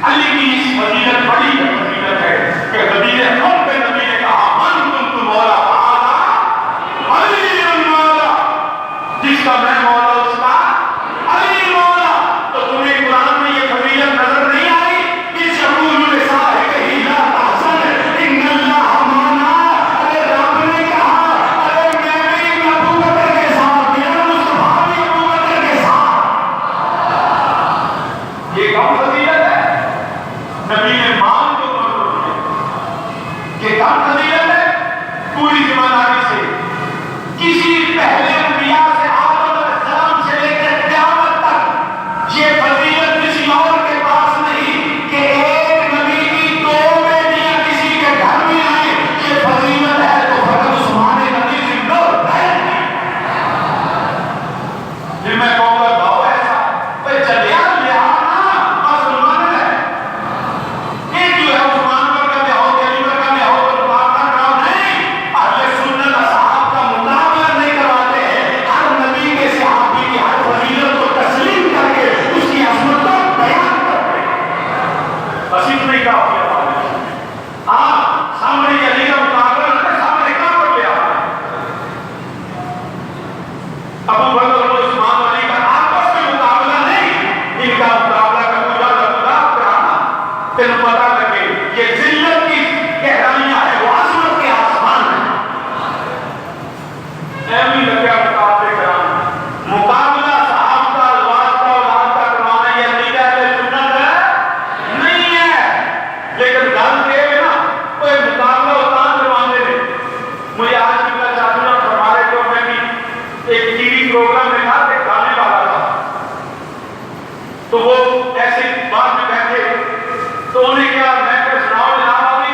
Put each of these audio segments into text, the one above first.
علی کی اس فضیلت بڑی فضیلت ہے کہ نبی نے ہم پہ نبی نے کہا من کنت مولا فہذا علی مولا، جس کا میں مولا اس کا علی مولا۔ تو تمہیں قرآن میں یہ فضیلت نظر نہیں آئی؟ اس یقول لصاحبہ لا تحزن ان اللہ معنا، ارے رب نے کہا ارے میں بھی ابو بکر کے ساتھ، میرا مصطفیٰ بھی ابو بکر کے ساتھ۔ یہ کون فضیلت ہے؟ نبی نے مان کو منظور کیا کہ کم فضیلت ہے؟ پوری ذمہ داری سے کسی پہلے انبیاء سے آدم علیہ السلام سے لے کر قیامت تک یہ فضیلت کسی اور کے پاس نہیں کہ ایک نبی کی دو بیٹیاں کسی کے گھر میں آئیں، یہ فضیلت ہے تو فقط عثمان نبی زندہ رہے۔ پھر میں کہوں گا بھاؤ ایسا بھائی چلیا لیا نا مسلمان ہے، ایک جو ہے عثمان پر کا لیا ہو علی پر کا لیا ہو تو مقابلہ کراؤ نہیں۔ اہل سنت اصحاب کا مقابلہ نہیں کرواتے ہیں، ہر نبی کے صحابی کی ہر فضیلت کو تسلیم کر کے اس کی عظمت کو بیان کرتے ہیں۔ بس اتنے ہی کافی ہے۔ آپ سامنے علی کا مقابلہ نہیں، سامنے کہاں پر لیا ابو بکر اور عثمان و علی کا آپس میں مقابلہ نہیں، ان کا مقابلہ کا مجاہدہ کرانا۔ تیرے پتہ لگے یہ ذلت کی گہرائیاں ہیں، وہ عظمت کے آسمان ہیں۔ اہمی لگیا مقابلے کرانا، مقابلہ صحابہ کا الواد کا اولاد کا کروانا یہ عقیدہ اہل سنت ہے نہیں ہے۔ لیکن گل یہ ہے نا کوئی مقابلہ اتان کروانے میں، مجھے آج بھی میں چاہتا ہوں ہمارے تو میں بھی ایک ٹی وی پروگرام میں تھا کہ گانے والا تھا، تو وہ ایسے بعد میں بیٹھے تو انہیں کیا میں کہ سناؤ جناب ابھی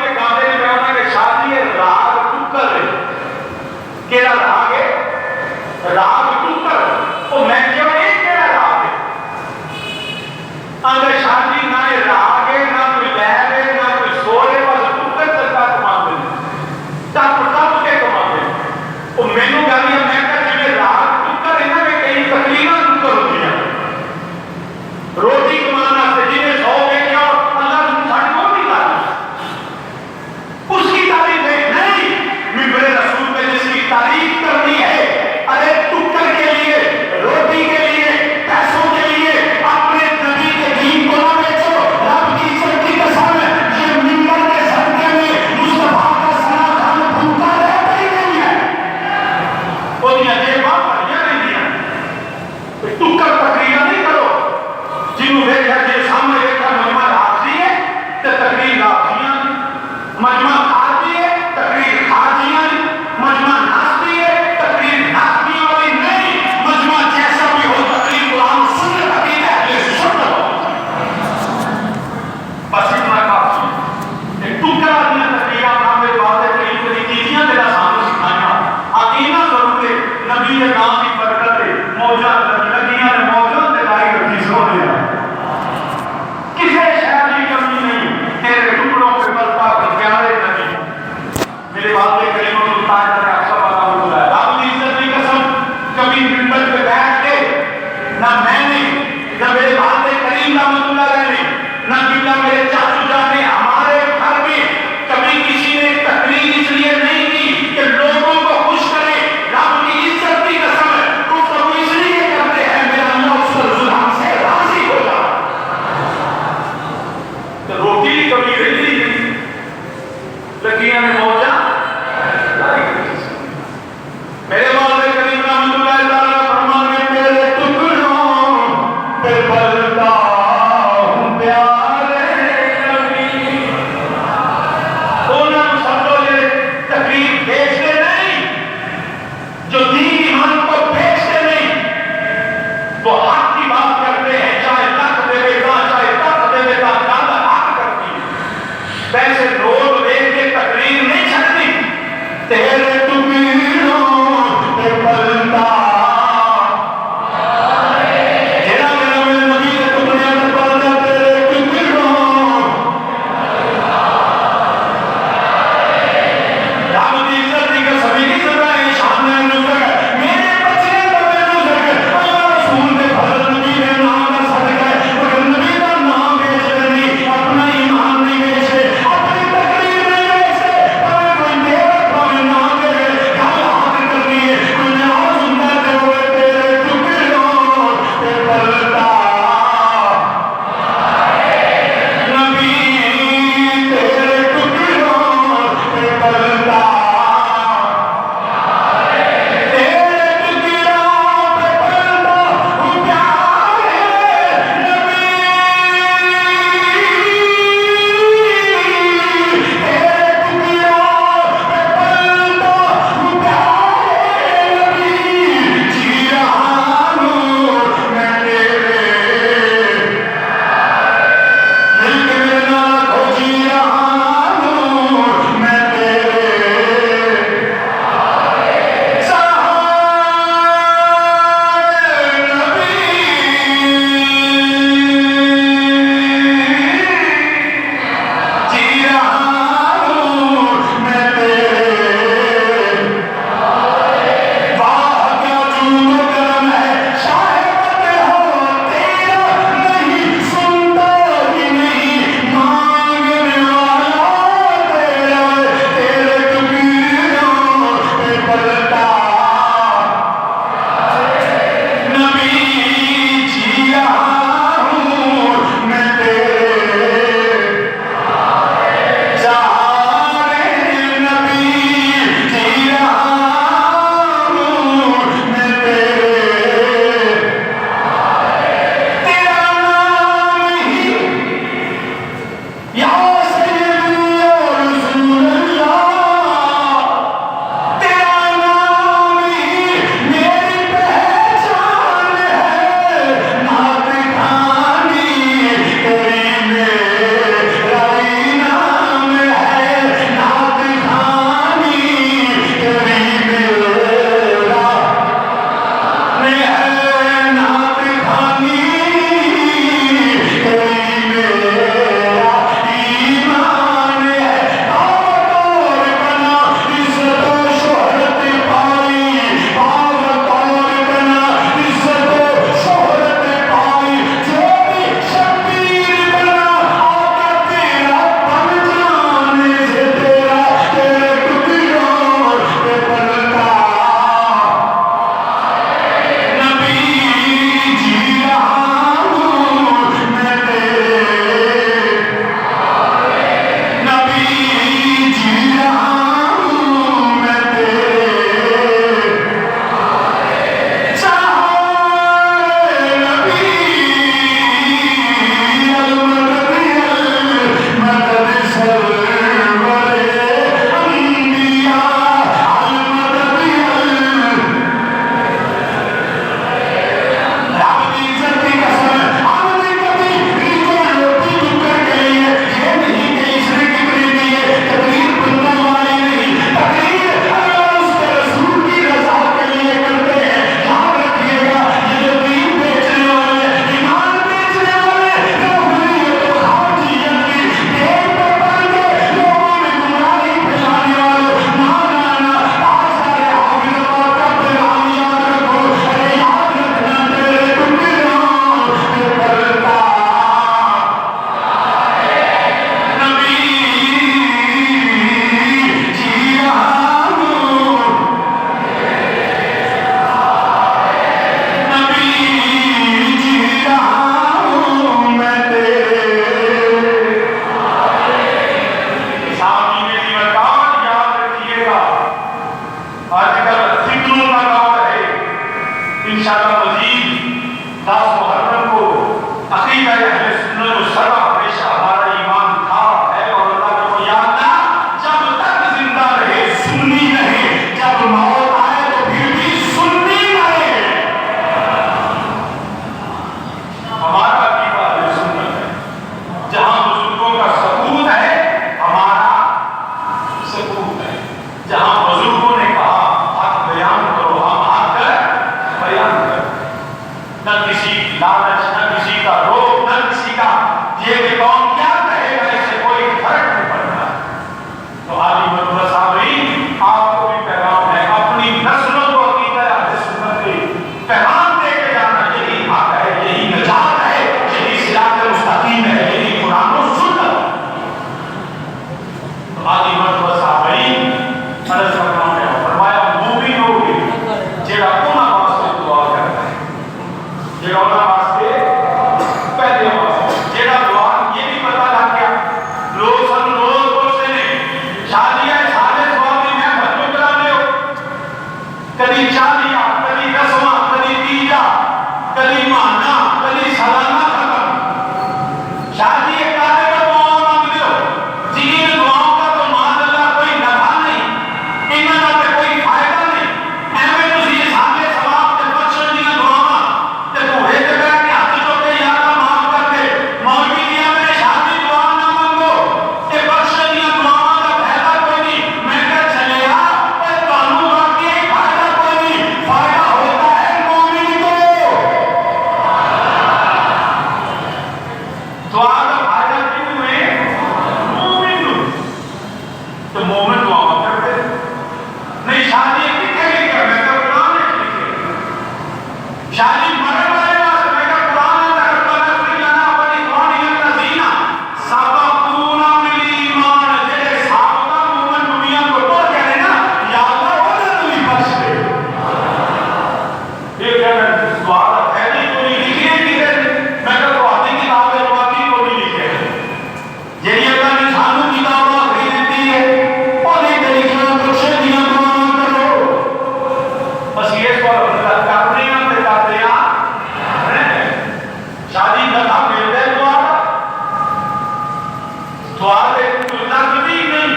سوال ہے تو لگتی نہیں،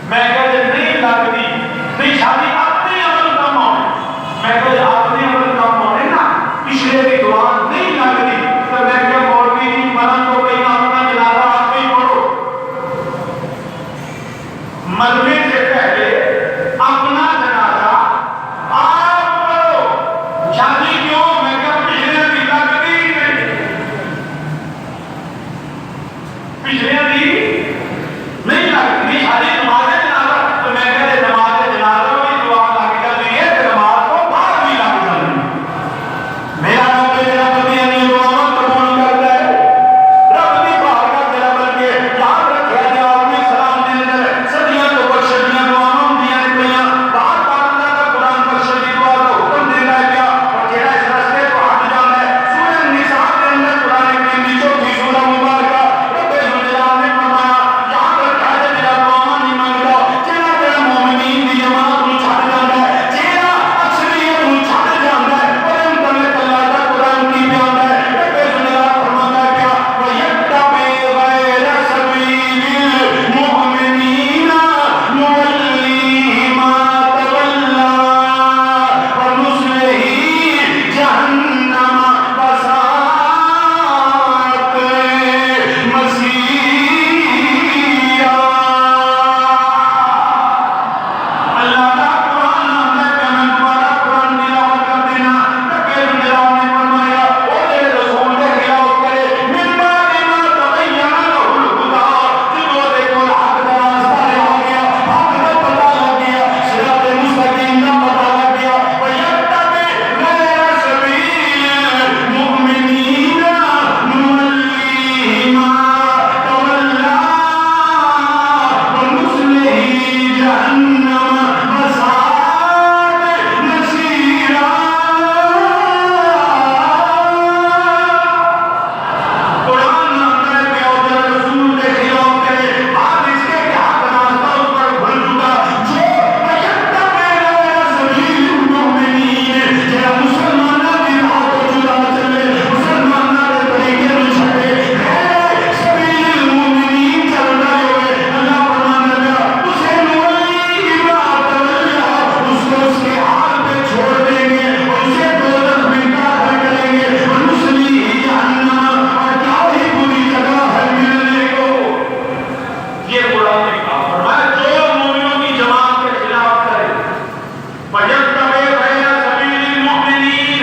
میں کہتے نہیں لگتی نہیں شادی اپنے عمل کم ہونے، میں کہتے اپنے عمل کم ہونے نا پچھلے کی دعا نہیں لگتی تو میں کہتے مولوی کی منن کو کہیں اپنا جنازہ آپ نہیں پڑھو، مرنے سے پہلے اپنا جنازہ آپ پڑھو، شادی کیوں میں کہتے پچھلے کی لگتی نہیں، پچھلے کی نہیں لگتی شادی نماز جنازہ تو میں کہتے نماز جنازہ بھی دعا لگ جاتی ہے تو نماز کو بعد بھی لگ جاتی ہے، میرا رب میرا پتی نہیں دعا قبول کرتا ہے، رب دی باہر کا تیرا بلکہ یاد رکھیا جائے آدمی سلام دے اندر صدیاں تو بخشنیاں دعاواں دیاں پئیاں، بار بار اللہ کا قرآن بخشن دی دعا کا حکم دیندا ہے پیا، اور جہڑا اس راستے تو ہٹ جاندا ہے سورہ النساء کے اندر قرآن کریم دی چوتھی سورہ مبارکہ رب ذوالجلال نے فرمایا یاد رکھا جائے جہاں دعاواں نہیں منگدا جہاں تیرا مومنین دی جماعت نوں چھڈ جاندا ہے، جہاں اکثریت نوں چھڈ جاندا ہے، پر انتر اللہ کا قرآن کی بیان ہے رب ذوالجلال فرماتا ہے کیا وَيَتَّبِعْ غَيْرَ سَبِيلِ الْمُؤْمِنِينَ نُوَلِّهِ مَا تَوَلَّى وَنُصْلِهِ جَهَنَّمَ وَسَاءَتْ مَصِيرًا۔ اللہ کا قرآن نام ہے کہ میں تمہارا قرآن تلاوت کر دینا، رب ذوالجلال نے فرمایا او تیرے رسول نے تلاوت کرے من بعد ما تبین له الہدی، جب وہ دیکھو حق کا راستہ آ گیا، حق کا پتہ لگ گیا، صراط مستقیم کا پتہ لگ گیا، وَيَتَّبِعْ غَيْرَ سَبِيلِ الْمُؤْمِنِينَ نُوَلِّهِ مَا تَوَلَّى وَنُصْلِهِ جَهَنَّمَ وَسَاءَتْ مَصِيرًا۔ قرآن نامہ ہے کہ اور جب رسول نے خلاف کرے بعد اس کے کہ حق راستہ اس پر بھول چکا، جو وَيَتَّبِعْ غَيْرَ سَبِيلِ الْمُؤْمِنِينَ جہاں مسلمانہ کی راہ کو جدا چلے، مسلمانہ کے طریقے میں چھڑے، غیر سبیل المؤمنین چل رہے ہوئے، اللہ فرمانے لگا اسے نولی ما تولیٰ، اس کو اس کے حال پہ چھوڑ دیں گے اور اسے دوزخ میں داخل کریں گے، وَنُصْلِهِ جَهَنَّمَ، اور کیا ہی بری جگہ ہے ملنے کو۔ یہ قرآن نے کہا فرمایا جو مومنوں کی جماعت کے خلاف کرے وَيَتَّبِعْ غَيْرَ سَبِيلِ الْمُؤْمِنِينَ،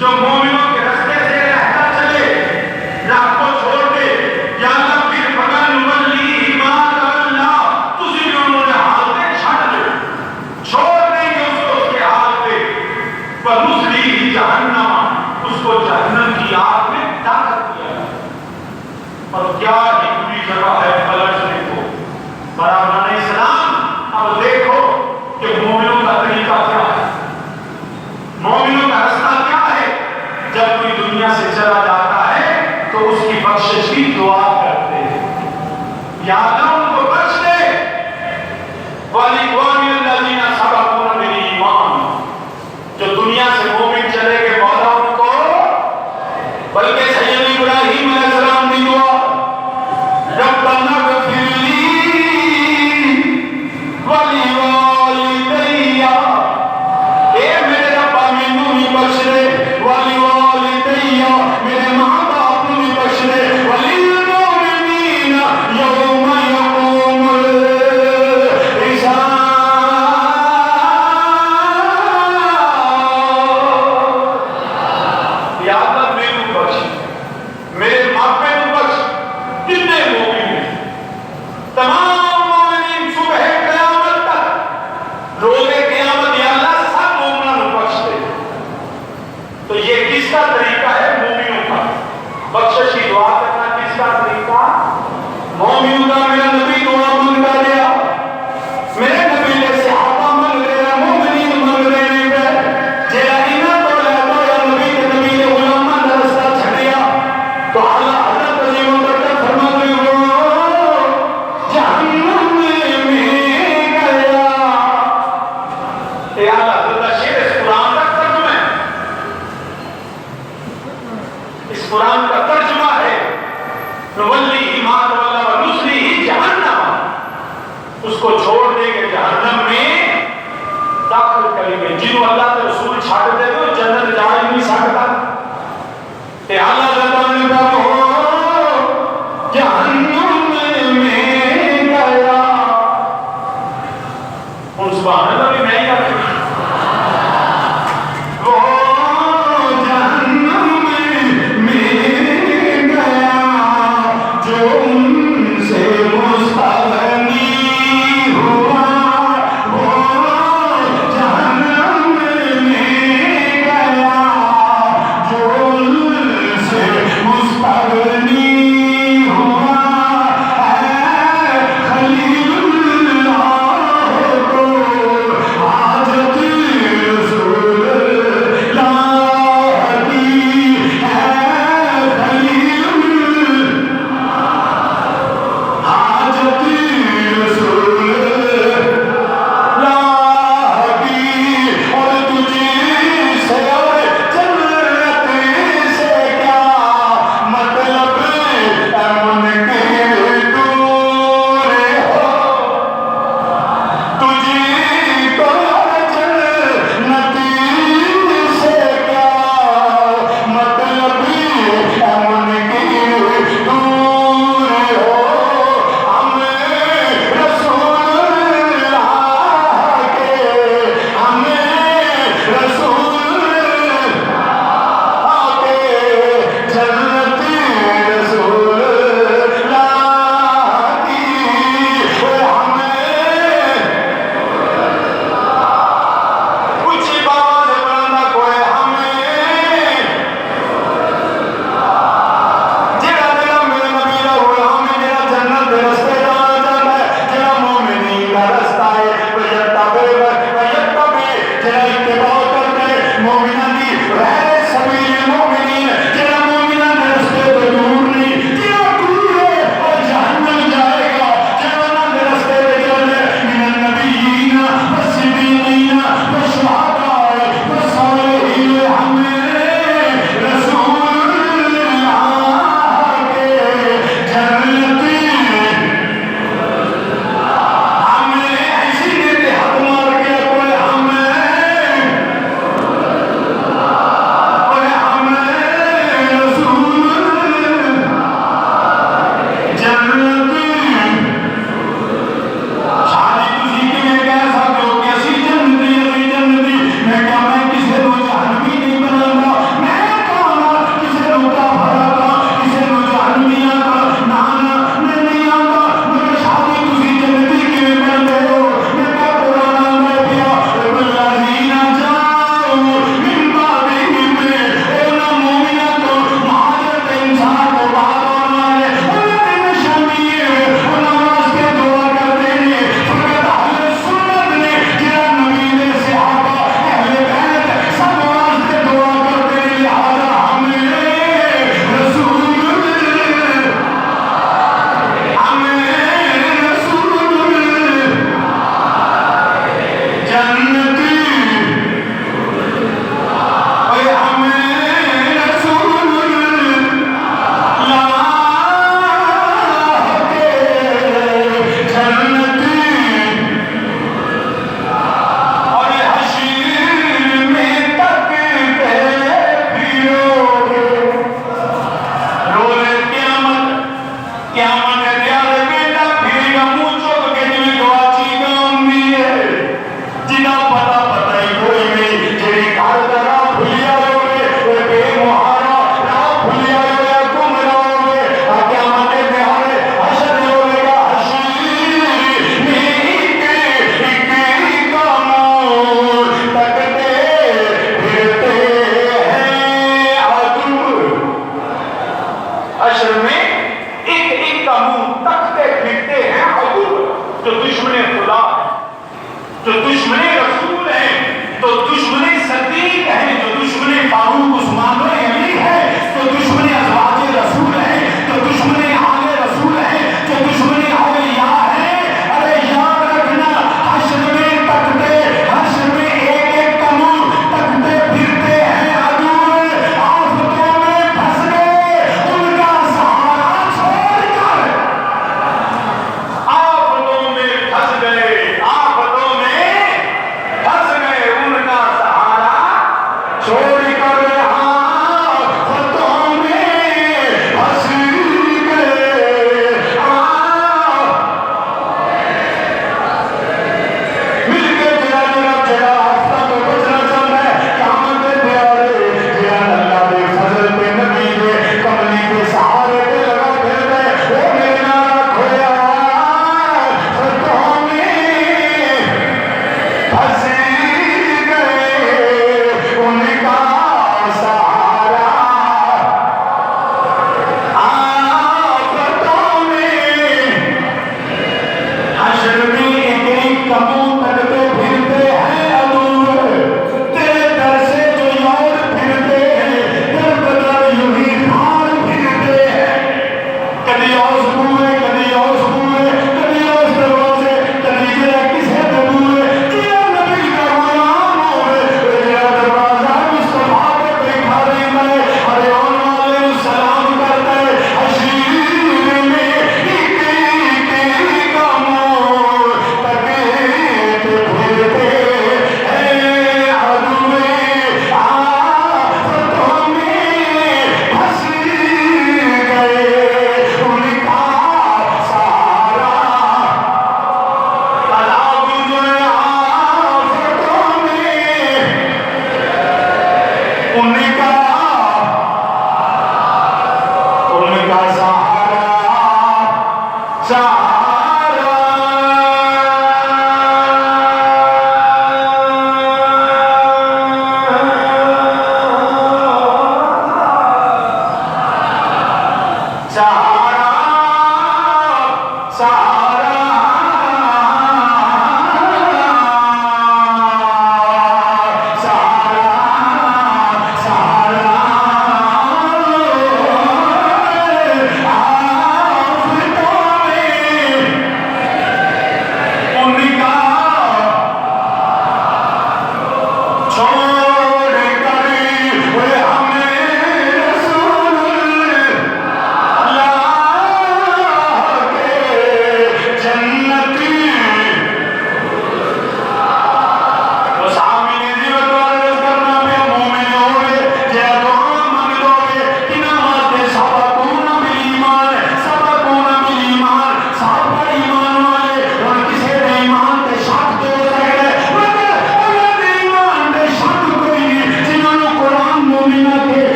جو مومنوں کے راستے سے رہتا چلے، راہ کو چھوڑ دے، یا اللہ پھر فَقَدْ نُوَلِّهِ مَا تَوَلَّى، تسی بھی انہوں نے حال پہ چھڑ دے، چھوڑ دیں گے اس کو اس کے حال پہ، وَنُصْلِهِ جَهَنَّمَ، اس کو جہنم کی آگ میں داخل کیا جائے۔ اور کیا ہی بری جگہ ہے پلٹنے کو۔ برابران اسلام اب دیکھو کہ مومنوں کا طریقہ کیا ہے، مومنوں کا راستہ کیا ہے۔ جب کوئی دنیا سے چلا جاتا ہے تو اس کی بخشش کی دعا کرتے ہیں، یا اللہ ان کو بخش دے، وَلِقَوْمِ الَّذِينَ سَبَقُونَ بِالْإِيمَانِ، جو دنیا سے مومن چلے گئے مولا ان کو، بلکہ سید ابراہیم علیہ السلام کی دعا رَبَّنَا اغْفِرْ لِي وَلِوَالِدَيَّ، اے میرے رب مینوں بھی بخش دے، وَلِوَالِدَيَّ، میرے ماں باپ کو بھی بخش دے، وَلِلْمُؤْمِنِينَ يَوْمَ يَقُومُ الْحِسَابُ۔ یا اللہ میرے بخش، میرے باپ کو بخش، کتنے مومن ہیں، تمام مومنین صبح قیامت تک، روز قیامت یا اللہ سب مومنوں کو بخش دے۔ تو یہ کس کا طریقہ ہے؟ مومنوں کا بخشش کی دعا کرنا کس کا طریقہ؟ مومنوں کا۔ میرا نبی دعا مانگتا گیا، میرے نبی نے صحابہ مانگ رہے ہیں، مومنین مانگ رہے ہیں، جیڑا انہاں تو لے تو یا نبی کے نبی نے غلاماں دا رستہ چھڑیا تو اللہ حضرت عظیم و برکت فرماتے ہو جہنم میں گیا۔ اے اللہ حضرت شیر اس قرآن کا ترجمہ ہے، اس قرآن کا ترجمہ ہے نولی ما اس کو چھوڑ دے کے جہنم میں داخل کریں گے. جنہوں اللہ کے رسول چھاڑ دے تو جنت جا ہی نہیں سکتا. تے اللہ تعالی کا ہو جہنم میں گیا. اور سبحان اللہ بھی میں ہی پھنس گئے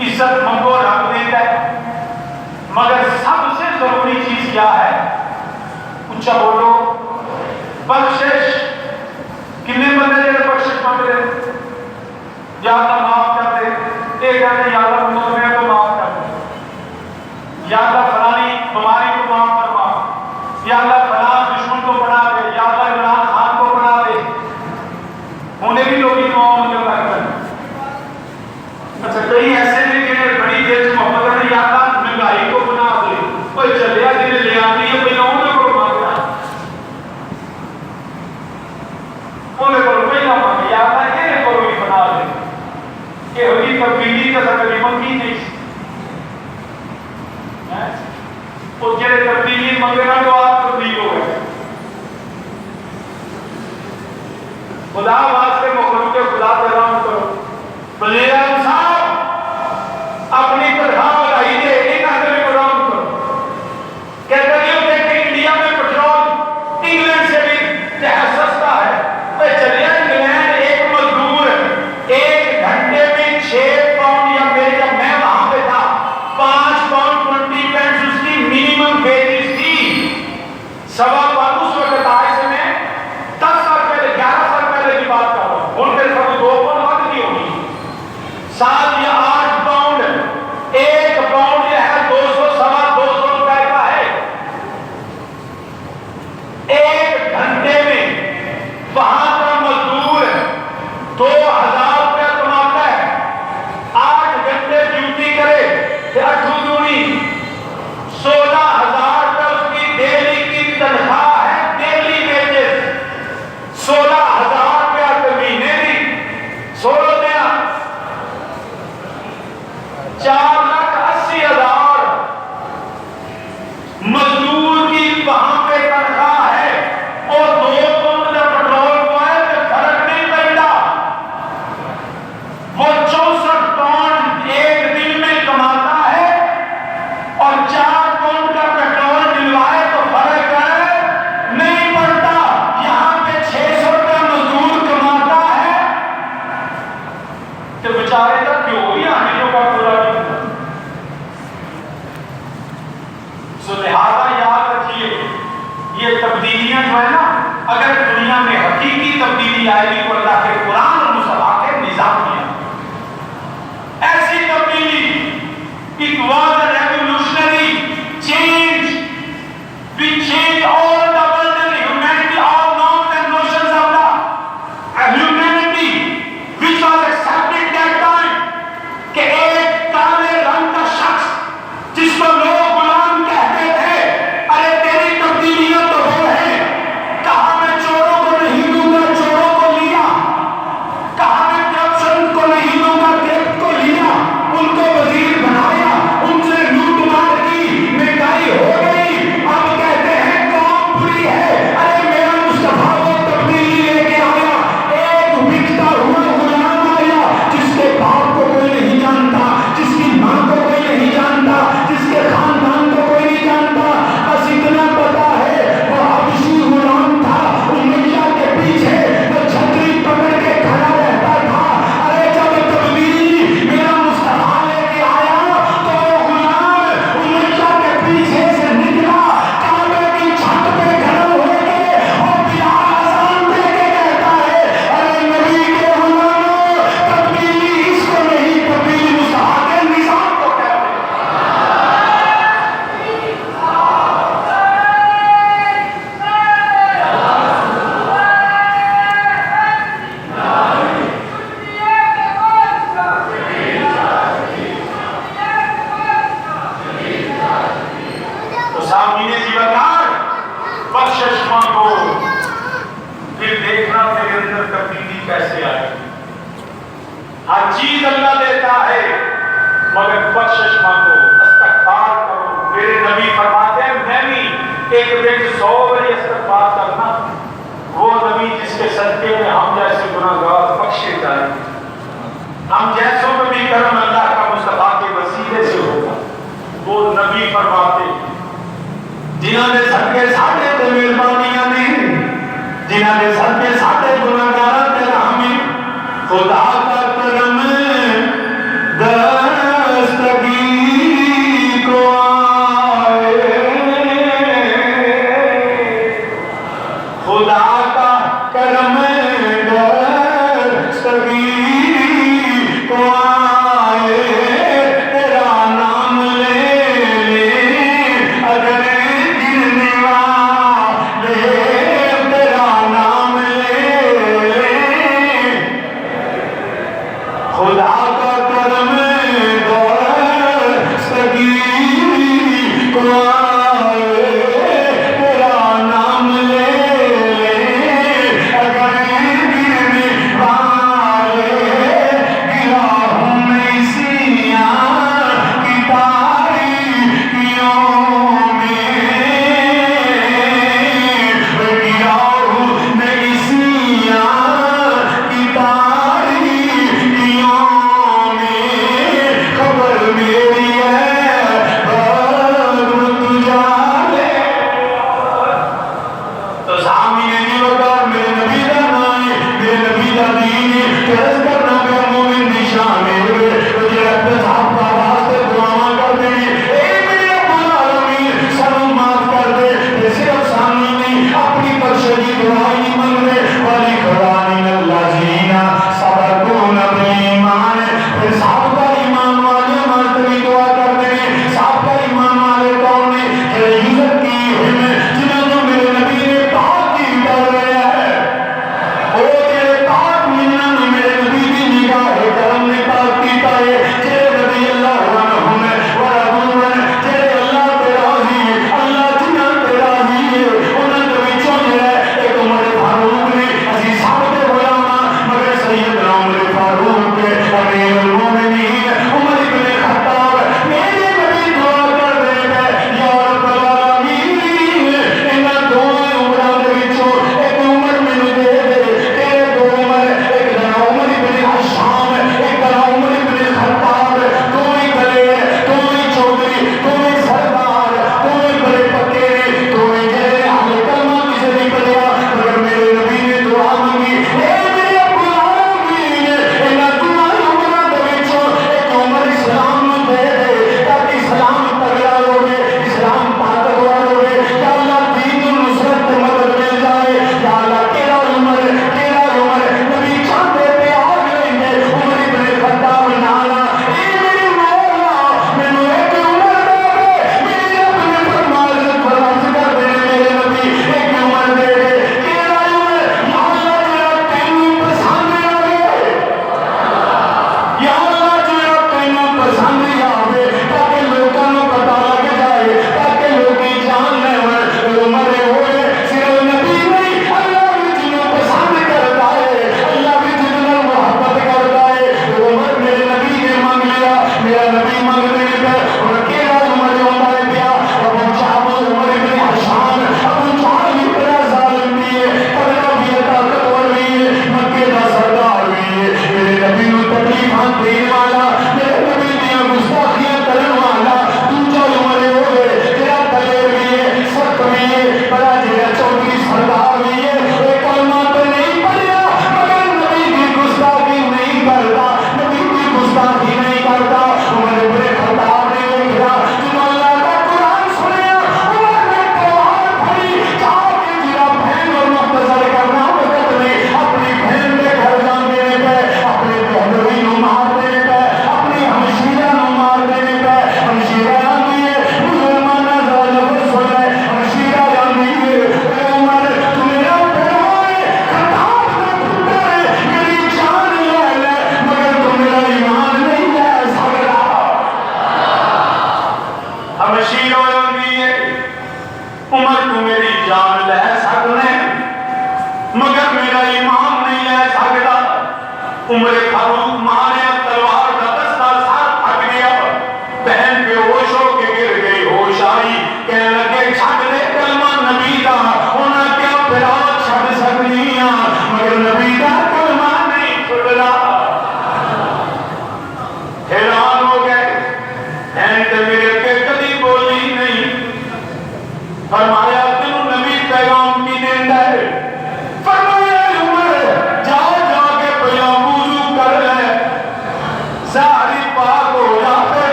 عزت منگو رب دیتا ہے، مگر سب سے ضروری چیز کیا ہے؟ اچھا بولو، بخشش۔ کتنے بندے جڑے بخشش مانگ رہے؟ یا اللہ معاف کر دے، ایک کہتے یا اللہ مجھے کو معاف کر دے، یا اللہ فلانی بیماری کو معاف فرما، یا اللہ فلاں دشمن کو بنا دے، یا اللہ عمران خان کو بنا دے۔ انہیں بھی لوگ دعاؤں میں کرتے ہیں۔ اچھا کئی ایسے بھی کہ بڑی دیر سے محمد نے یا اللہ مہنگائی کو بنا دے، کوئی چلیا جنہیں لے آنی ہے پہلے انہیں کو مانگا، انہیں کو پہلے مانگا یا اللہ یہ کو بھی بنا دے کہ ہوئی تبدیلی کا سکتی منگی نہیں وہ جنہیں تبدیلی منگنا تو آپ تبدیل ہو گئے۔ خدا واسطے مخلوق کے خدا سے رحم کرو۔ بلے عالم صاحب اپنی تنخواہ بڑھائی دے، ایک آدمی کو رحم کرو۔ کہتے ہیں کہ انڈیا میں پیٹرول انگلینڈ سے بھی سستا ہے، تو چلے انگلینڈ ایک مزدور ایک گھنٹے میں 6 پاؤنڈ، یا جب میں وہاں پہ تھا 5 پاؤنڈ 20 پینٹس اس کی منیمم ویجز تھی۔ سوا پاؤنڈ اس وقت آج سے میں 10 سال پہلے 11 سال پہلے کی بات کر رہا ہوں۔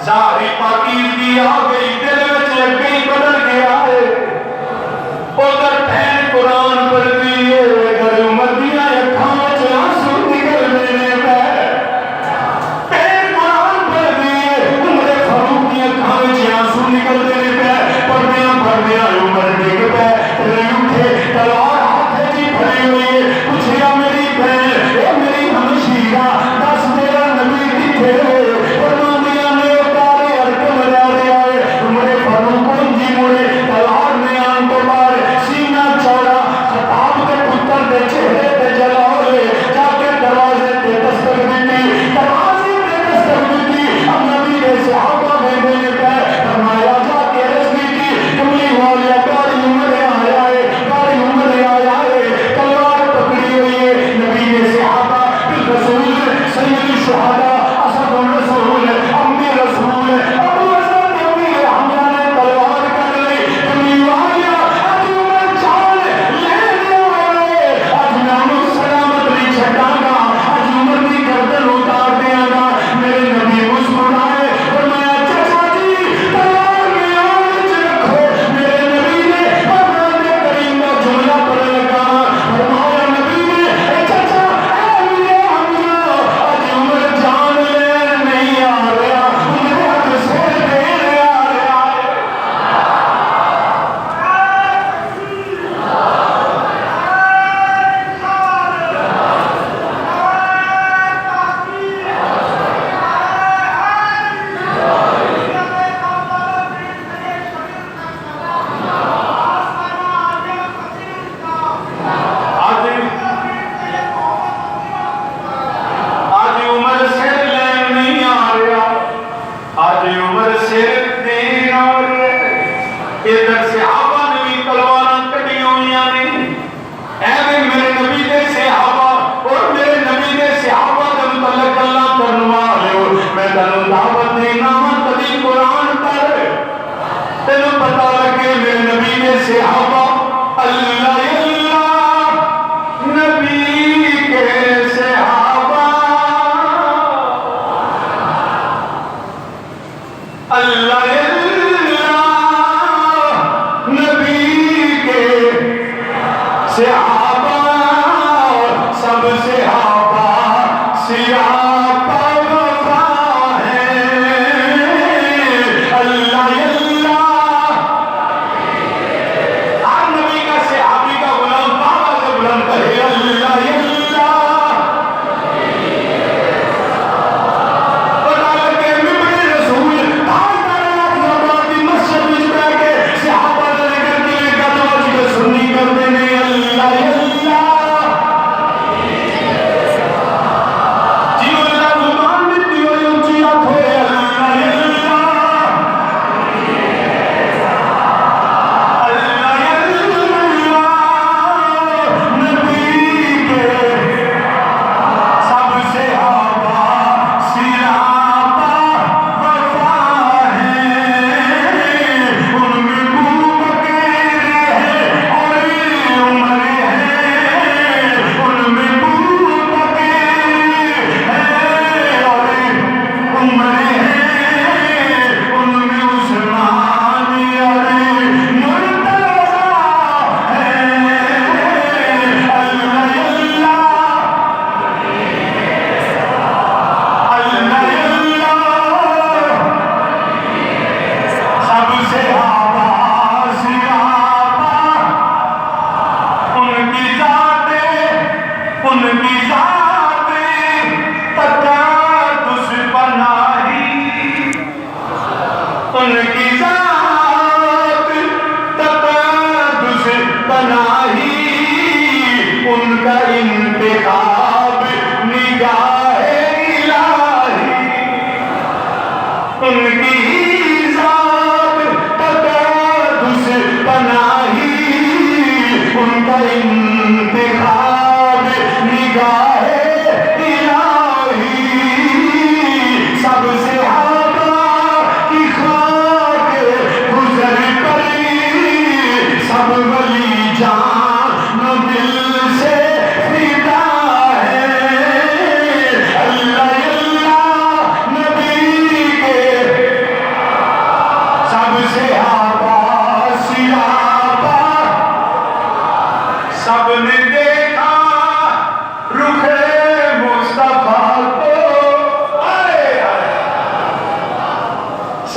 ظاہری پاکیزگی آ گئی دل وچ اگے بدل گیا ہے ادھر بہن قرآن پڑھتی ہے ادھر عمر دیاں اکھاں وچ آنسو نکلدے نے بہن قرآن پڑھتی ہے عمر فاروق دی اکھاں وچ آنسو نکلدے نے پڑھدیاں پڑھدیاں عمر ڈگ پے اٹھے تلوار ہاتھ جی پھڑی ہوئی ہے پوچھیا میری بہن اے میری ہمشیرہ دس میرا نبی کتھے ہے فرماندیاں نے اتارے ارکم جا رہا ہے عمر فاروق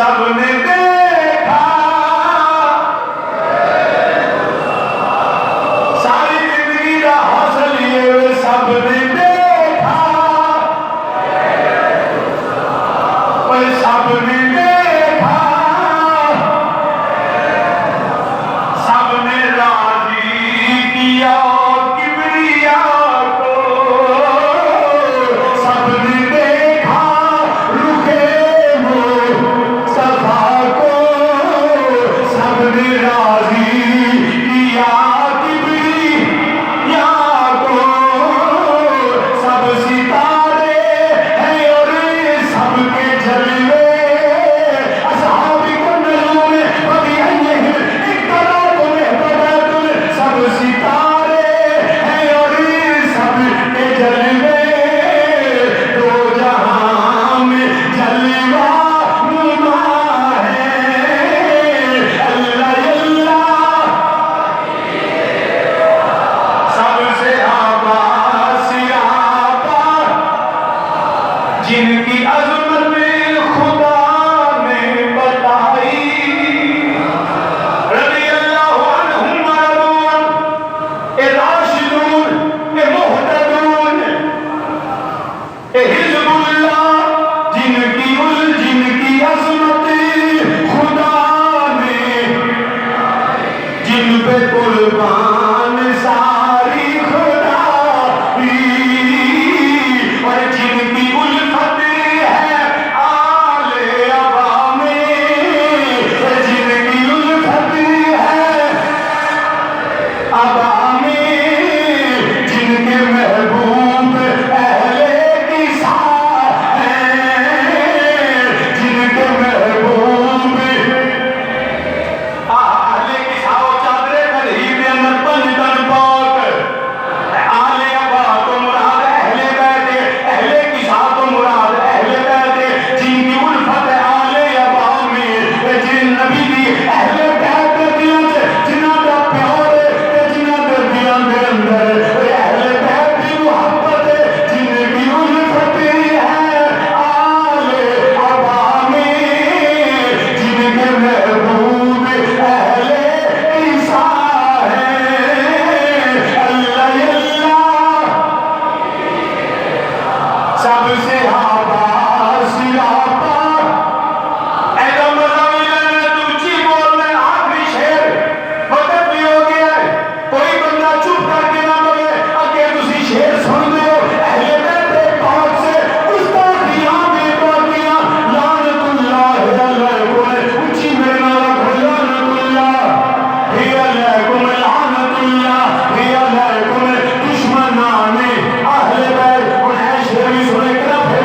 سب نے دیکھا ساری زندگی کا حاصل یہ سب نے دیکھا سب نے دیکھا سب نے راضی کیا کبریا کو سب نے دیکھا رخے مصطفیٰ کو سب نے راضی کیا کبریا کو سب ستارے ہیں اور سب کے جلوے اصحاب کنزوں میں وبیعیہم اقتداء اہتداء سب ستارے ہیں اور سب کے جلوے دو جہاں میں جلوہ نما ہے اللہ اللہ سب سے عباس آبا جن کی عظمت خدا نے بتائی رضی اللہ عنہم ورضوان راشدون محتدون حزب اللہ جن کی عظمت خدا نے جن پہ قربان ساری خدا اور جن کی الفت ہے آل ابا میں جن کی الفت ہے ابا میں جن کے محبوب اہل کسا ہیں جن کے محبوب اہل کسا و چادرے ترہیب اندر پنجتن پاک آل ابا تو مراد اہل بیت اہل کسا تو مراد اہل بیت جن کی الفت ہے آل ابا میں جن نبی دی اہل بیت دیاں جنہ دا پیار ہے جنہ دے دیاں دے اندر اہل بیت دی محبت ہے جن کی الفت ہے آل ابا میں جن کے محبوب اہل عیسیٰ ہیں اللہ اللہ سب سے عباس آبا ایدہ مزاوی لینے تو چی بولنے آخری شیر وقت بھی ہو گیا ہے کوئی بندہ چپ کر کے نہ بولے اگر تسی شیر سن دو اہل بیت پاک سے گستاخیاں بے باقیاں لعنت اللہ علیکم اچھی میرے نارا کو لعنت اللہ ہی علیکم لعنت اللہ ہی علیکم دشمنان اہل بیت انہیں شیر بھی سنے کرا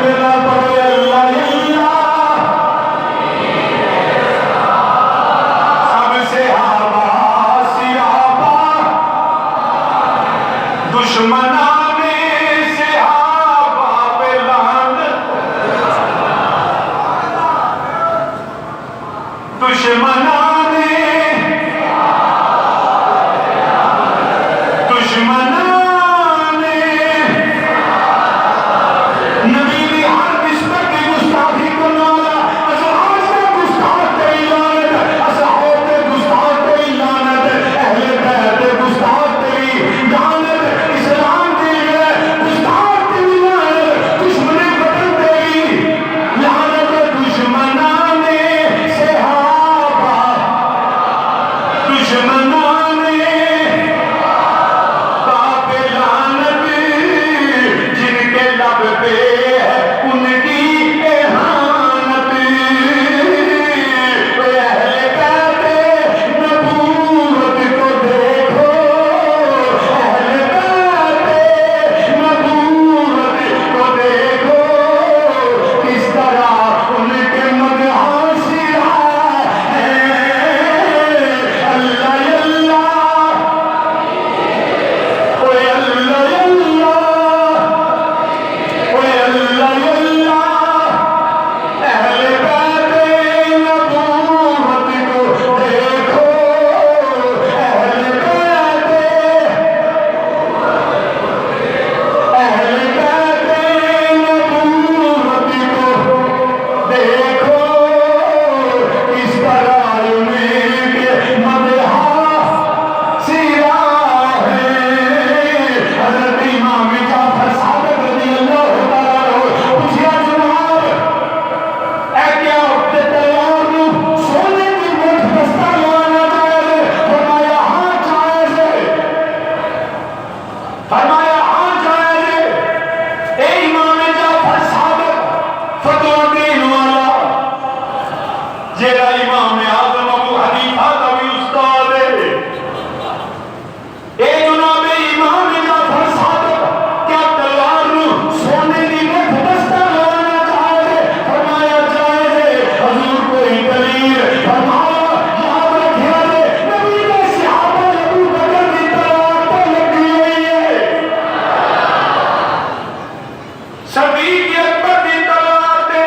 صدیق اکبر کی تلوار تے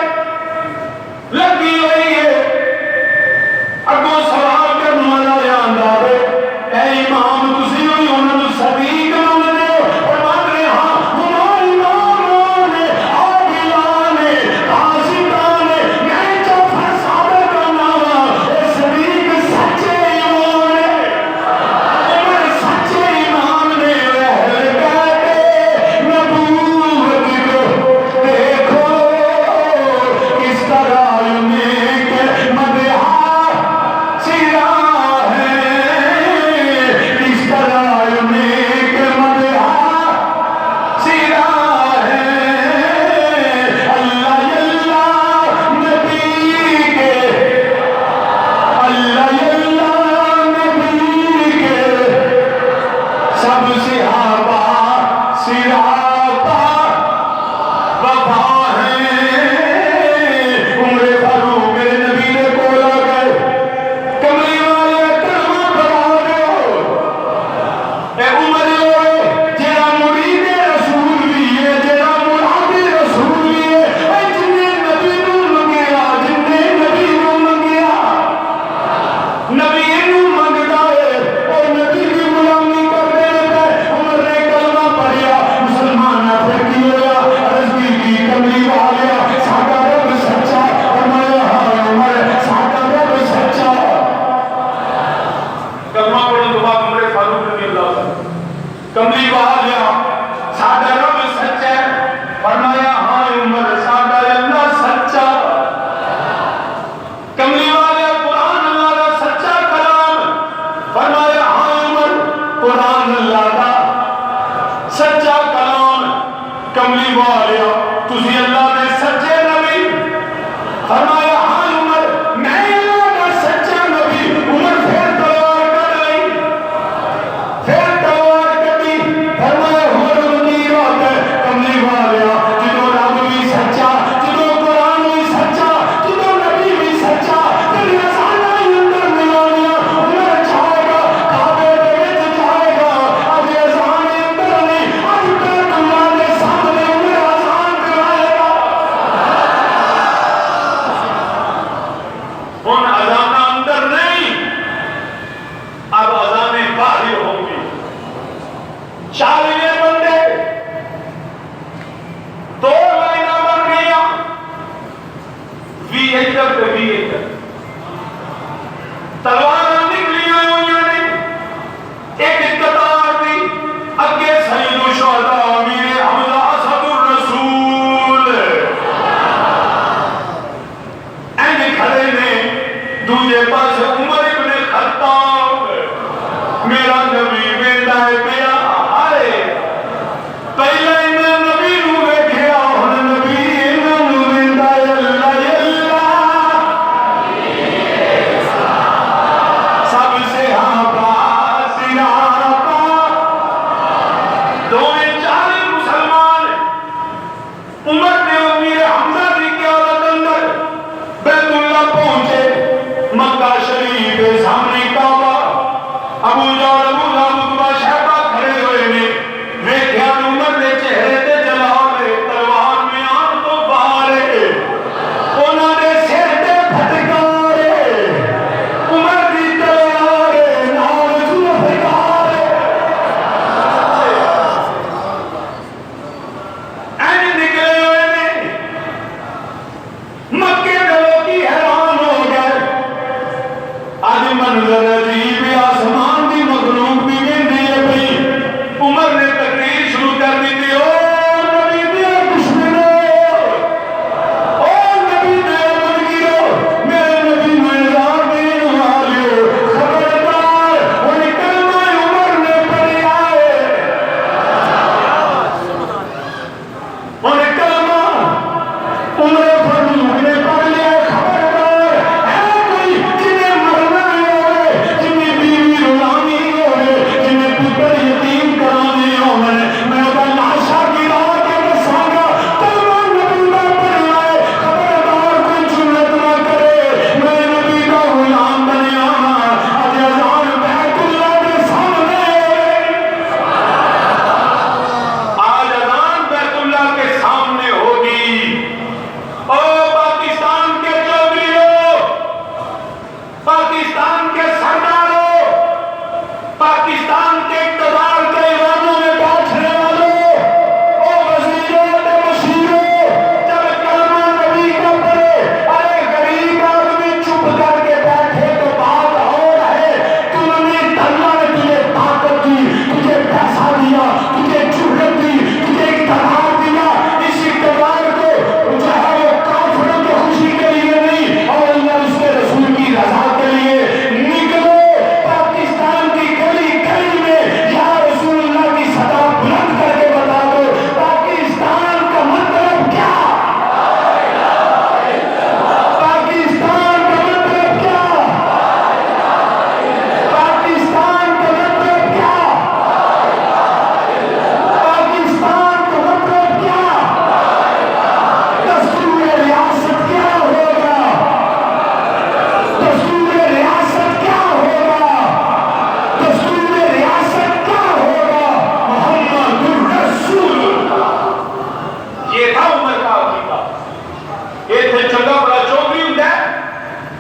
لگی ہوئی ہے، اگوں سوال کرنے والا آندا ہے اے امام تسی ہوئی انہاں نوں صدیق منگدے ہو؟ فرماندے ہاں ہمارے امام نے عادلان نے قاسطان نے میں جو فرسادہ کرنا وا اے صدیق سچے امام نے، عمر سچے امام نے، اہل بیت نبوت کو دیکھو کس طرح انہیں مدحا سیرا ہے، کس طرح انہیں مدحا سیرا ہے، اللہ اللہ نبی کے، اللہ اللہ نبی کے سب صحابہ صحابہ وفا ہیں۔ عمر فاروق میرے نبی نے بولا گئے کملی والے کلمہ پڑھا دے ہو، اے عمر جیڑا مرید رسول بھی ہے، جیڑا مراد رسول بھی ہے، اے جنہیں نبی نو منگیا، جنہیں نبی نو منگیا، نبی نو منگدا ہے اور نبی کی غلامی کرنے لگا ہے۔ عمر نے کلمہ پڑھیا، مسلمان پھر کی ہوا عرض کی کملی والیا ساڈا رب سچا، فرمایا ہاں عمر ساڈا رب سچا۔ کلمہ پڑھنے کے بعد عمر فاروق رضی اللہ عنہ کملی والیا ساڈا رب سچا ہے، فرمایا ہاں عمر ساڈا اللہ سچا۔ کملی والے قرآن اللہ کا سچا کلام، فرمایا ہاں عمر قرآن اللہ کا سچا کلام۔ کملی والے تسی اللہ نے سچے نبی، فرمایا ہاں عمر میں اللہ کا سچا نبی۔ عمر پھر تلوار کر لئی، پھر تلوار کٹی، فرمایا ہور وزیر ہوتا ہے کملی والے جدو رب بھی سچا، جدو قرآن بھی سچا، جدو نبی بھی سچا، پھر رسالہ ہی اندر ملانیا۔ عمر جائے گا کعبے دے وچ جائے گا، اج اذان اندر نہیں، اج بیت اللہ دے سامنے عمر اذان کرائے گا۔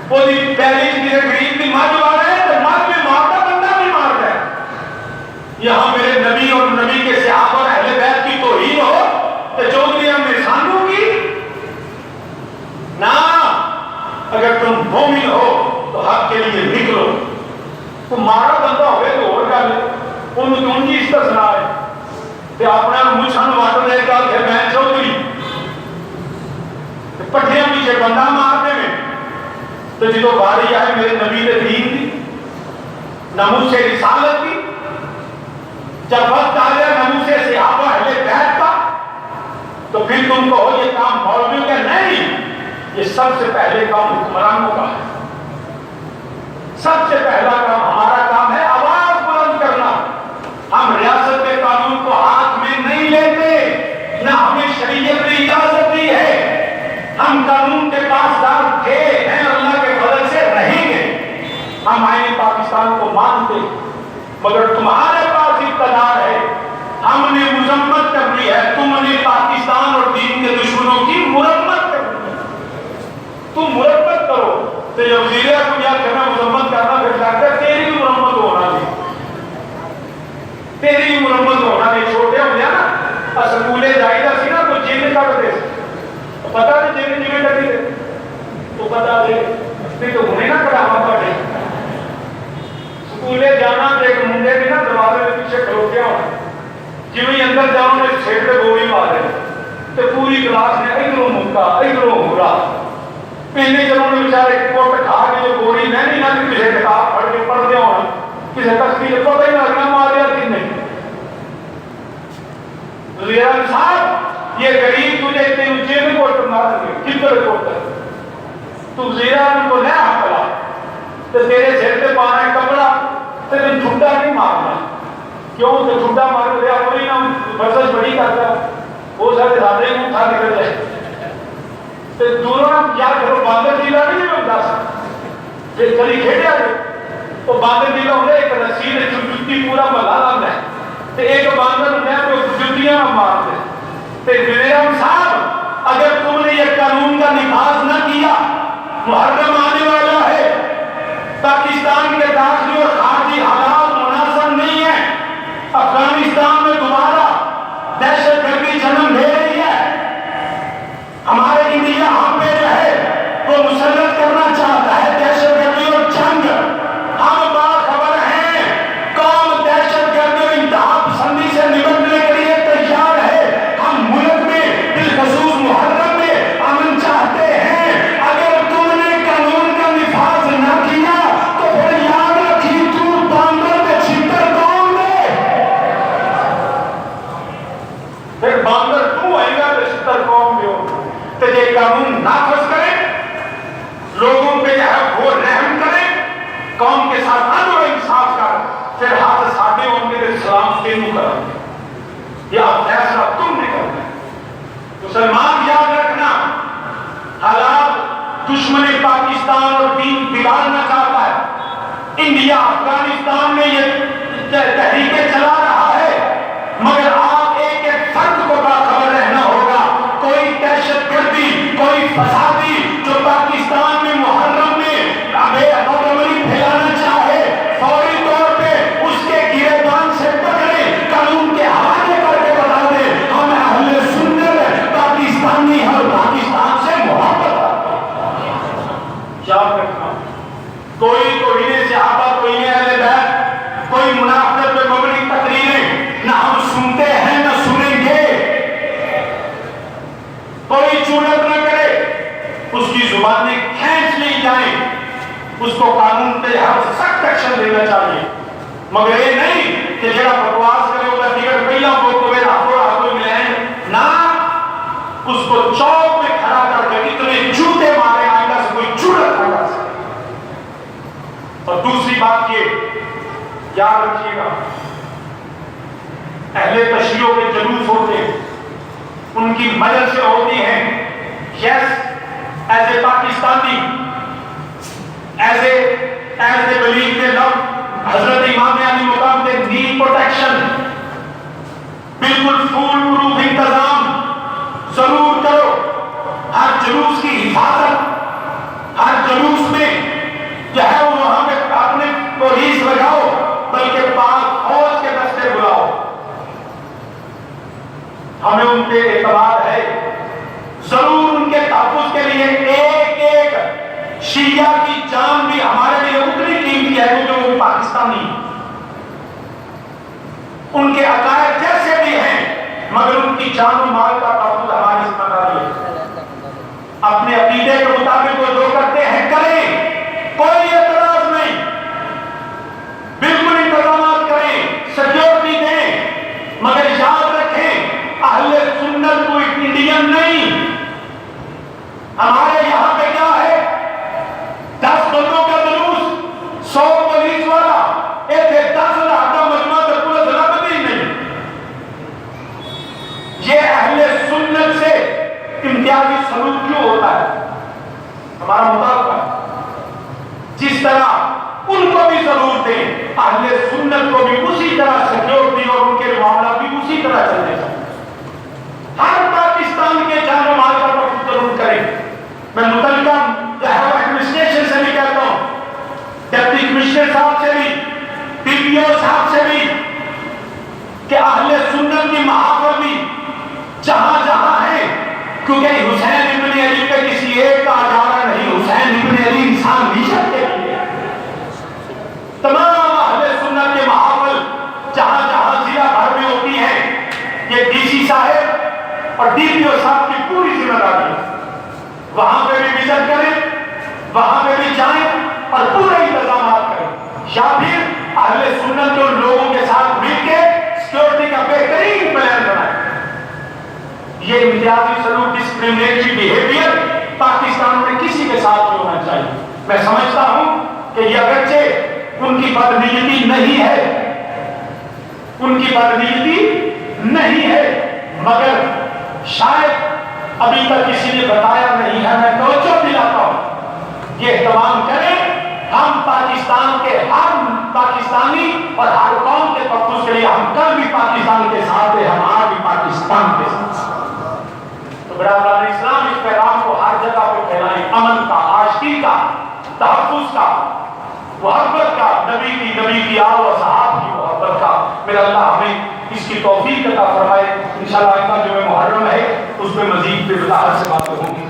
وہ پہلی کسی غریب کی مجھ مارے تو مجھ بھی مارتا بندہ بھی مار ہے. یہاں میرے نبی اور نبی کے صحابہ اور اہل بیت کی توہین ہو تو چودھری ہم نے سانوں کی نہ. اگر تم مومن ہو تو حق کے لیے نکلو. تو مارا بندہ ہوئے تو اور گل ان کی استثنا ہے کہ اپنا مچھن وٹ دے گا کہ میں چودھری پٹھیاں پیچھے بندہ مارنے میں. تو جدو باری آئے میرے نبی دے دین کی ناموس رسالت کی, جب وقت آ گیا ناموس صحابہ اہل بیت کا, تو پھر تم کہو یہ کام مولویوں کا نہیں, یہ سب سے پہلے کام حکمرانوں کا ہے. سب سے پہلا کام ہمارا کام ہے آواز بلند کرنا. ہم ریاست کے قانون کو ہاتھ میں نہیں لیتے, نہ ہمیں شریعت نے اجازت دی ہے. ہم قانون کے پاسدار تھے, ہیں, اللہ کے فضل سے رہیں گے. ہم آئین پاکستان کو مانتے, مگر تمہارے پاس اقتدار ہے, ہم نے مذمت کرنی ہے. تم نے پاکستان اور دین کے دشمنوں کی مرمت کرنی ہے. تم مرمت کرو. تو جب وزیر اعظم یا کرنا مذمت کرنا پھر کہتا ہے تیری بھی مرمت ہونا نہیں, تیری بھی مرمت ہونا نہیں. چھوٹے ہو گیا نا سکولے جائے گا سی نا تو جن کٹتے پتا نہیں جن جی کٹی دے تو پتا دے نہیں تو انہیں نہ کڑاوا پڑے. سکولے جانا تو ایک منڈے بھی نا دروازے کے پیچھے کھلوتیا ہونا, جی میں اندر جاؤں نے سیٹ پہ گولی مارے تو پوری کلاس نے ادھروں مکا ادھروں ہورا. پہلے جب انہوں نے بیچارے کوٹ کھا کے جو گولی نہیں نہ کسی کتاب پڑھ کے پڑھ دیا ہونا, کسی تختی سے پتہ ہی نہ لگنا ماریا کہ نہیں. وزیر اعظم صاحب یہ غریب تجھے اتنے اونچے میں کوٹ مار دیں کدھر کوٹ ہے, تو وزیر اعظم کو نہ حقلا تو تیرے سر پہ پانا ہے کپڑا تو تم ٹھڈا نہیں مارنا. کیوں تو ٹھڈا مار دیا کوئی نہ ورزش بڑی کرتا وہ سر زیادہ ہی اٹھا نکل جائے. تو دوروں کیا کرو باندر جیلا نہیں ہوتا پھر کلی کھیڑیا جائے. وہ باندر جیلا ہوتا ہے ایک رسی نے جتی پورا ملا لانا ہے تو ایک باندر ہوتا ہے تو جتیاں مارتے. تو وزیر اعظم صاحب اگر تم نے یہ قانون کا نفاذ نہ کیا, محرم آنے والا ہے, پاکستان کے داخلی اور خارجی حالات مناسب نہیں ہیں, افغانستان میں دوبارہ دہشت گردی جنم لے رہی ہے, ہمارے انڈیا ہم پہ جو ہے وہ مسلط کرنا چاہتا ہے دہشت گردی اور جنگ. ہم باخبر ہیں قوم دہشت گردی اور انتہا پسندی سے نمٹنے کے لیے تیار ہے. ہم ملک میں بالخصوص محرم میں امن چاہتے ہیں. اگر تم نے قانون کا نفاذ نہ کیا تو پھر یاد رکھی تو باندر میں چھتر کون دے, پھر باندر تو آئے گا تو چھتر کون دے. تو یہ قانون نافذ کریں, لوگوں پہ جو ہے وہ رحم کریں, قوم کے ساتھ عدل و انصاف کر, پھر ہاتھ ساٹھے ہوں گے سلام تینوں کریں گے. یہ اب فیصلہ تم نے کرنا ہے. مسلمان یاد رکھنا حالات دشمن پاکستان اور دین بگاڑنا چاہتا ہے. انڈیا افغانستان میں یہ تحریکیں چلا رہا ہے, مگر آپ ایک ایک فرد کو باخبر رہنا ہوگا. کوئی دہشت گردی کوئی فسادی جو پاکستان میں محرم میں بدعملی پھیلانا چاہے فوری طور پہ اس کے گریبان سے پکڑے, قانون کے حوالے کر کے بتا دے ہم اہل سنت پاکستانی اور پاکستان سے محبت یاد رکھنا. کوئی توہین صحابہ, کوئی اہل بیت, کوئی منافقت پہ مبنی تقریریں نہ ہم سنتے ہیں نہ سنیں گے. کوئی چونت نہ کرے, اس کی زبانیں کھینچ لی جائیں, اس کو قانون پہ ہر سخت ایکشن لینا چاہیے. مگر یہ نہیں کہ جڑا بکواس کرے ہوگا ٹکٹ پہلا کو میرا ہاتھوں ملیں نہ, اس کو چوک میں کھڑا کر کے اتنے جوتے مارے آئندہ سے کوئی جرأت نہ کر سکے. اور دوسری بات یہ یاد رکھیے گا, اہل تشیعوں کے جلوس ہوتے ہیں, ان کی مجلسیں ہوتی ہیں. Yes as a Pakistani, as a belief کے لو حضرت امام علی مقام کے نیڈ پروٹیکشن, بالکل فول پروف انتظام ضرور کرو. ہر جلوس کی حفاظت, ہر جلوس میں مجھ پہ اعتماد ہے، ضرور ان کے تحفظ کے لیے ایک ایک شیعہ کی جان بھی ہمارے لیے اتنی قیمتی ہے کیونکہ وہ پاکستانی، ان کے عقائد جیسے بھی ہیں مگر ان کی جان و مال کا تحفظ ہماری ذمہ داری ہے۔ اپنے عقیدے کے مطابق وہ جو کرتے ہیں کریں، کوئی اعتراض نہیں، بالکل انتظامات کریں، سیکورٹی دیں، مگر یاد رکھیں اہل سنت کوئی انڈین نہیں۔ ہمارے یہاں پہ کیا ہے، 10 بندوں کا جلوس، 100 پولیس والا، ایک 10,000 کا مجمع تو پورا ضلع میں بھی نہیں۔ یہ اہل سنت سے امتیازی سلوک کیوں ہوتا ہے؟ ہمارا مطالبہ جس طرح ان کو بھی ضرور دیں، اہل سنت کو بھی اسی طرح سیکورٹی اور ان کے معاملات بھی اسی طرح چلنے چاہیے۔ ہر پاکستان کے جان و مال کا تحفظ ضرور کریں۔ میں متعلقہ ایڈمنسٹریشن سے بھی کہتا ہوں، ڈپٹی کمشنر صاحب سے بھی، پی پی او صاحب سے بھی، کہ اہل سنت کی محافل بھی جہاں جہاں ہے، کیونکہ حسین ابن علی پہ کسی ایک کا اجارہ نہیں، حسین ابن علی انسان نیشت کے لیے تمام اہل سنت کے محافل جہاں جہاں ضلع بھر میں ہوتی ہیں، یہ ڈی سی صاحب اور ڈی پی او صاحب کی پوری ذمہ داری ہے۔ وہاں پہ بھی وزٹ کریں، وہاں پہ بھی جائیں اور پورے انتظامات کریں، یا پھر اہل سنت کے لوگوں کے ساتھ مل کے سیکورٹی کا بہترین پلان بنائیں۔ یہ امتیازی سلوک، ڈسکریمنیٹری بیہیویئر پاکستان میں کسی کے ساتھ نہیں ہونا چاہیے۔ میں سمجھتا ہوں کہ یہ اگرچہ ان کی بدنیتی نہیں ہے، ان کی بدنیتی نہیں ہے، مگر شاید ابھی تک کسی نے بتایا نہیں ہے۔ میں توجہ دلاتا ہوں، یہ اہتمام کریں، ہم پاکستان کے ہر پاکستانی اور ہر قوم کے تحفظ کے لیے ہم کل بھی پاکستان کے ساتھ ہیں، ہم آج بھی پاکستان کے ساتھ۔ تو برادران اسلام اس پیغام کو ہر جگہ پہ پھیلائیں، امن کا، عاشقی کا، تحفظ کا، محبت کا، نبی کی آل و صحاب کی محبت کا۔ میرا اللہ ہمیں اس کی توفیق عطا فرمائے۔ انشاءاللہ آئندہ جو محرم ہے اس میں مزید وضاحت سے باتیں ہوں گی۔